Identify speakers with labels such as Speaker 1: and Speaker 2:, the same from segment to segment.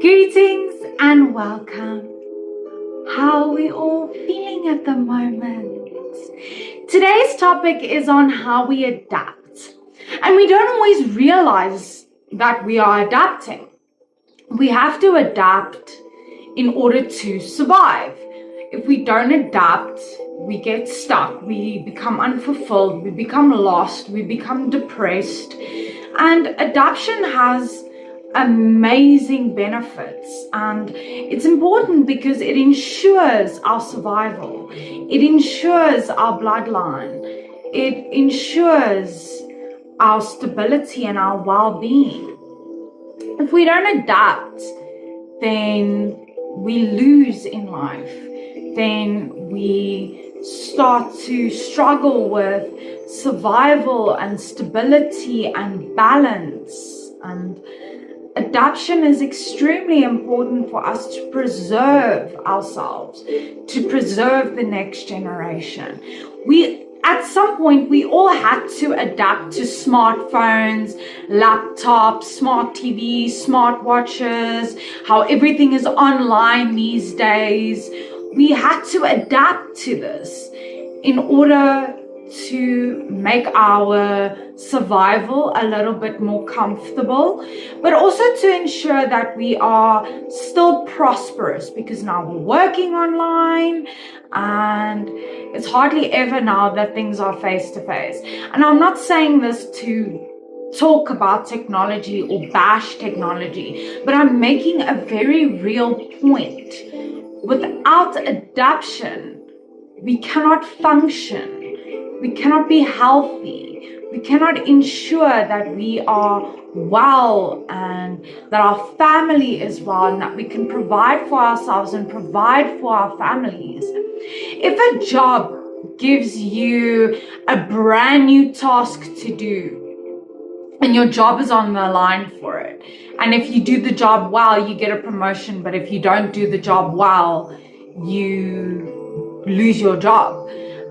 Speaker 1: Greetings and welcome. How are we all feeling at the moment? Today's topic is on how we adapt. And we don't always realize that we are adapting. We have to adapt in order to survive. If we don't adapt, we get stuck, we become unfulfilled, we become lost, we become depressed. And adaptation has amazing benefits, and it's important because it ensures our survival, it ensures our bloodline, it ensures our stability and our well-being. If we don't adapt, then we lose in life, then we start to struggle with survival and stability and balance. And adaptation is extremely important for us to preserve ourselves, to preserve the next generation. At some point, we all had to adapt to smartphones, laptops, smart TVs, smart watches, how everything is online these days. We had to adapt to this in order to make our survival a little bit more comfortable, but also to ensure that we are still prosperous, because now we're working online and it's hardly ever now that things are face to face. And I'm not saying this to talk about technology or bash technology, but I'm making a very real point. Without adaptation, we cannot function. We cannot be healthy. We cannot ensure that we are well and that our family is well and that we can provide for ourselves and provide for our families. If a job gives you a brand new task to do and your job is on the line for it, and if you do the job well, you get a promotion, but if you don't do the job well, you lose your job.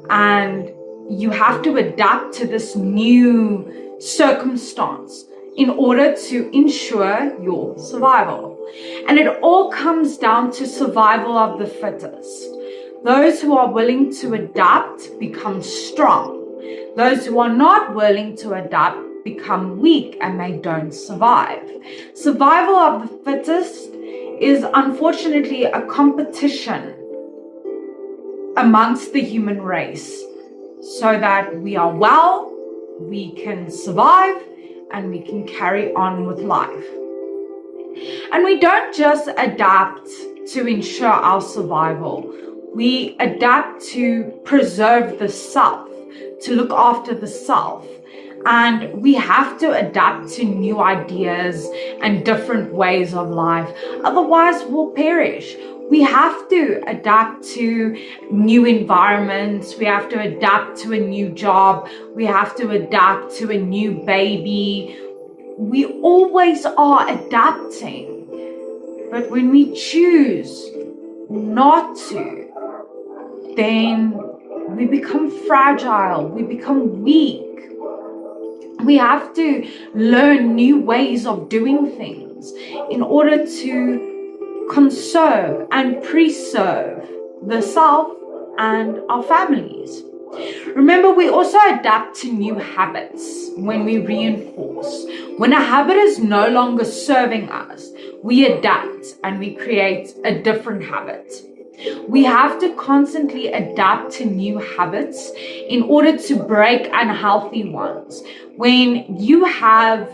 Speaker 1: And you have to adapt to this new circumstance in order to ensure your survival. And it all comes down to survival of the fittest. Those who are willing to adapt become strong. Those who are not willing to adapt become weak and they don't survive. Survival of the fittest is unfortunately a competition amongst the human race, so that we are well, we can survive, and we can carry on with life. And we don't just adapt to ensure our survival. We adapt to preserve the self, to look after the self. And we have to adapt to new ideas and different ways of life. Otherwise, we'll perish. We have to adapt to new environments. We have to adapt to a new job. We have to adapt to a new baby. We always are adapting. But when we choose not to, then we become fragile. We become weak. We have to learn new ways of doing things in order to conserve and preserve the self and our families. Remember, we also adapt to new habits when we reinforce. When a habit is no longer serving us, we adapt and we create a different habit. We have to constantly adapt to new habits in order to break unhealthy ones. When you have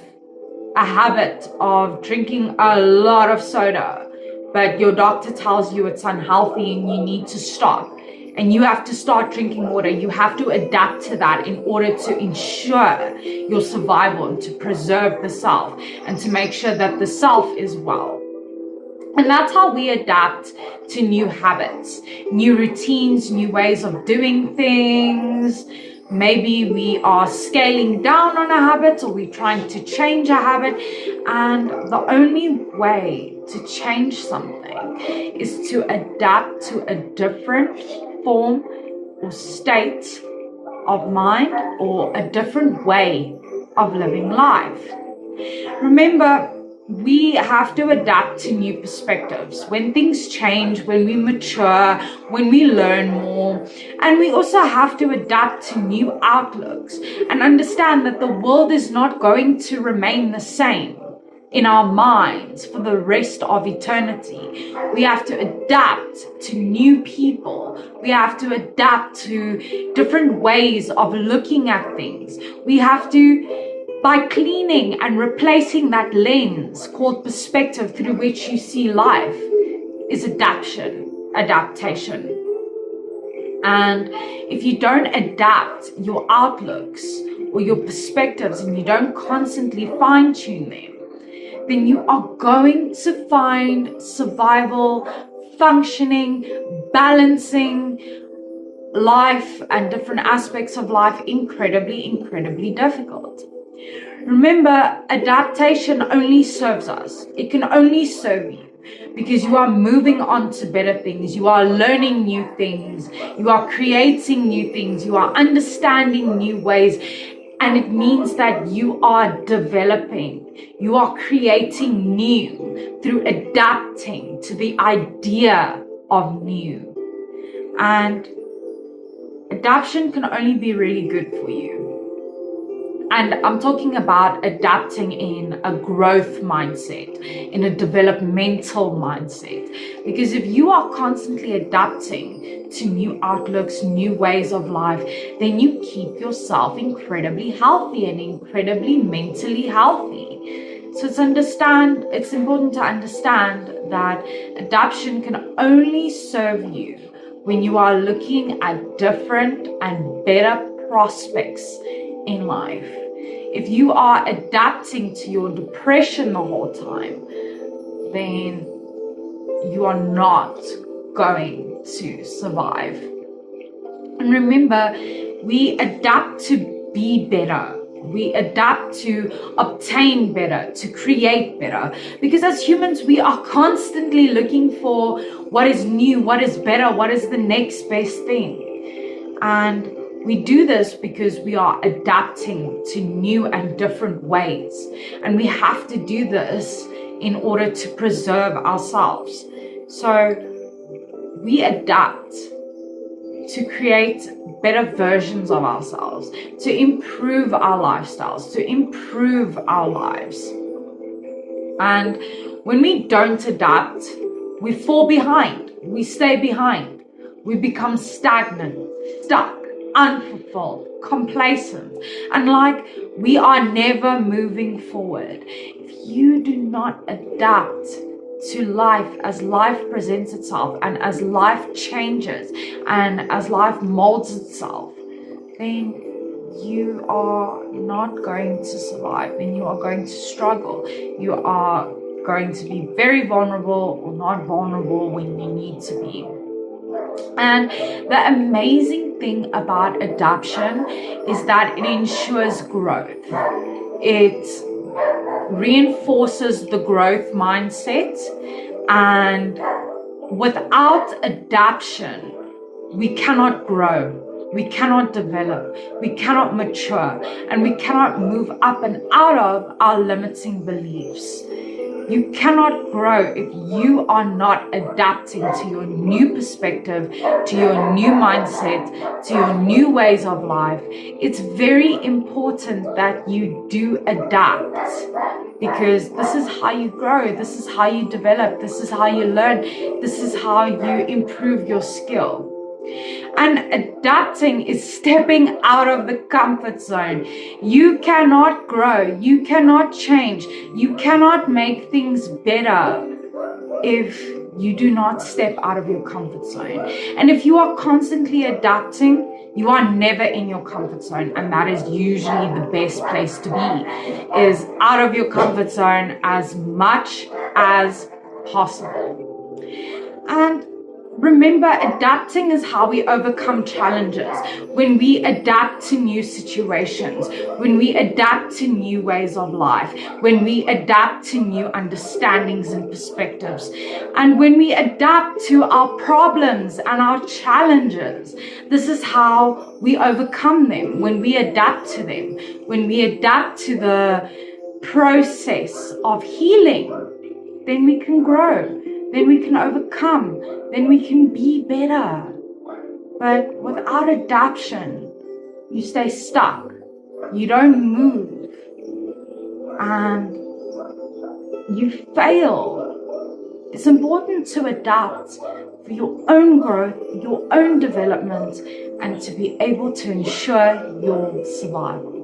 Speaker 1: a habit of drinking a lot of soda, but your doctor tells you it's unhealthy and you need to stop, and you have to start drinking water, you have to adapt to that in order to ensure your survival and to preserve the self and to make sure that the self is well. And that's how we adapt to new habits, new routines, new ways of doing things. Maybe we are scaling down on a habit, or we're trying to change a habit. And the only way to change something is to adapt to a different form or state of mind or a different way of living life. Remember, we have to adapt to new perspectives. When things change, when we mature, when we learn more, and we also have to adapt to new outlooks and understand that the world is not going to remain the same in our minds for the rest of eternity. We have to adapt to new people. We have to adapt to different ways of looking at things. We have to, by cleaning and replacing that lens called perspective through which you see life, is adaptation. And if you don't adapt your outlooks or your perspectives and you don't constantly fine-tune them, then you are going to find survival, functioning, balancing life and different aspects of life incredibly difficult. Remember, adaptation only serves us. It can only serve you because you are moving on to better things. You are learning new things. You are creating new things. You are understanding new ways. And it means that you are developing. You are creating new through adapting to the idea of new. And adaptation can only be really good for you. And I'm talking about adapting in a growth mindset, in a developmental mindset. Because if you are constantly adapting to new outlooks, new ways of life, then you keep yourself incredibly healthy and incredibly mentally healthy. So it's important to understand that adaptation can only serve you when you are looking at different and better prospects in life. If you are adapting to your depression the whole time, then you are not going to survive. And remember, we adapt to be better. We adapt to obtain better, to create better. Because as humans, we are constantly looking for what is new, what is better, what is the next best thing. And we do this because we are adapting to new and different ways. And we have to do this in order to preserve ourselves. So we adapt to create better versions of ourselves, to improve our lifestyles, to improve our lives. And when we don't adapt, we fall behind, we stay behind, we become stagnant, stuck, unfulfilled, complacent, and like we are never moving forward. If you do not adapt to life as life presents itself and as life changes and as life molds itself, then you are not going to survive, then you are going to struggle. You are going to be very vulnerable or not vulnerable when you need to be. And the amazing thing about adaptation is that it ensures growth. It reinforces the growth mindset, and without adaptation, we cannot grow, we cannot develop, we cannot mature, and we cannot move up and out of our limiting beliefs. You cannot grow if you are not adapting to your new perspective, to your new mindset, to your new ways of life. It's very important that you do adapt, because this is how you grow, this is how you develop, this is how you learn, this is how you improve your skill. And adapting is stepping out of the comfort zone. You cannot grow, you cannot change, you cannot make things better if you do not step out of your comfort zone. And if you are constantly adapting, you are never in your comfort zone, and that is usually the best place to be, is out of your comfort zone as much as possible. And remember, adapting is how we overcome challenges. When we adapt to new situations, when we adapt to new ways of life, when we adapt to new understandings and perspectives, and when we adapt to our problems and our challenges, this is how we overcome them. When we adapt to them, when we adapt to the process of healing, then we can grow, then we can overcome, then we can be better. But without adaptation, you stay stuck, you don't move, and you fail. It's important to adapt for your own growth, your own development, and to be able to ensure your survival.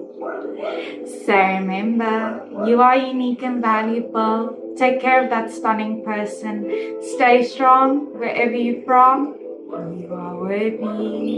Speaker 1: So remember, you are unique and valuable. Take care of that stunning person. Stay strong wherever you're from. You are worthy.